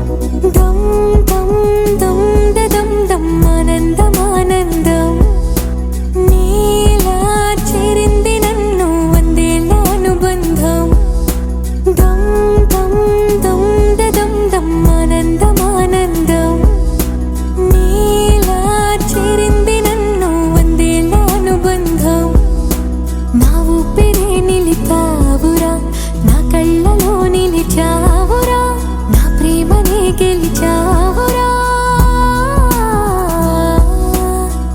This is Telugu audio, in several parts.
దమ్ దమ్ దమ్ దమ్ దమ్ ఆనందం ఆనందం నీలా చేరింది నన్ను వందేళ్ళ అనుబంధం దమ్ దమ్ దమ్ దమ్ దమ్ ఆనందం ఆనందం నీలా చేరింది నన్ను వందేళ్ళ అనుబంధం నా ఊపిరే నిలిపావురా నా కళ్ళలో నిలిచావురా నా ప్రేమనే గెలిచావురా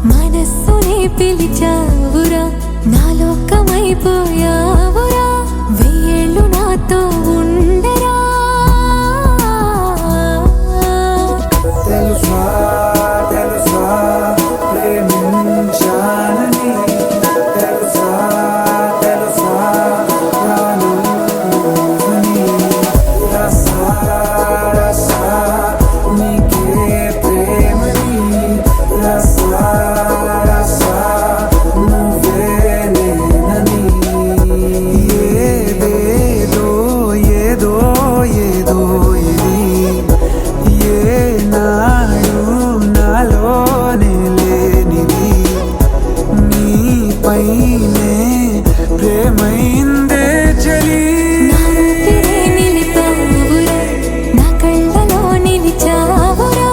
మనస్సునే పిలిచావురా నా లోకమైపోయావురా వెయ్యేళ్ళు నాతో ఉండరా తెలుసా తెలుసా ప్రేమించానని తెలుసా తెలుసా రానుని రసా రసా నీకే ప్రేమని రసా రసా నువ్వే నేనని ఏదేదో ఏదో ఏదో ఇది ఏనాడు నాలోనే లేనిది నీపైనే ప్రేమైందే చలి నా ఊపిరే నిలిపావురా నా కళ్ళలో నిలిచావురా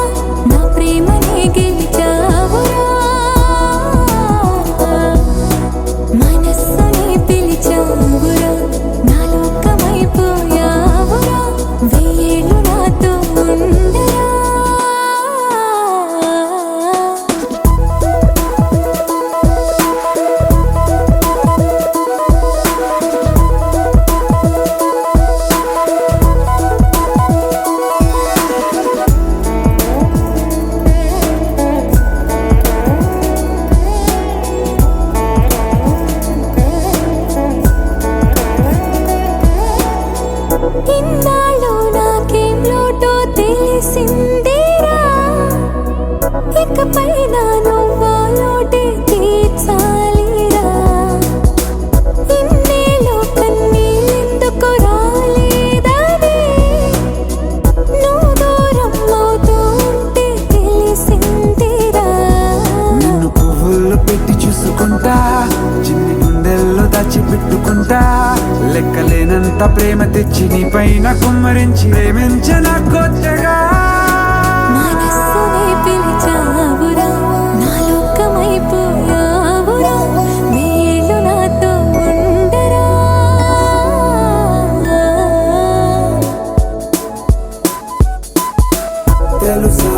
నా ప్రేమనే గెలిచావురా మనస్సునే పిలిచావురా నా లోకమైపోయావురా వెయ్యేళ్ళు నాతో ఉండరా ఇన్నాళ్ళు నాకేం లోటో తెలిసిందిరా ఇకపై నా నువ్వా లోటే తీర్చాలిరా ఇన్నేళ్ళు కన్నీళ్ళెందుకు రాలేదని నువ్వు దూరం అవుతూ ఉంటే తెలిసిందిరా నిన్ను పువ్వుల్లో పెట్టి చూసుకుంటా చిన్ని గుండెల్లో దాచిపెట్టుకుంటా లెక్కలేనంత ప్రేమ తెచ్చి నీ పైన కుమ్మరించి ప్రేమించిన కొత్తగా మనస్సునే పిలిచావురా నా లోకమైపోయావురా వెయ్యేళ్ళు నాతో ఉండరా తెలుసా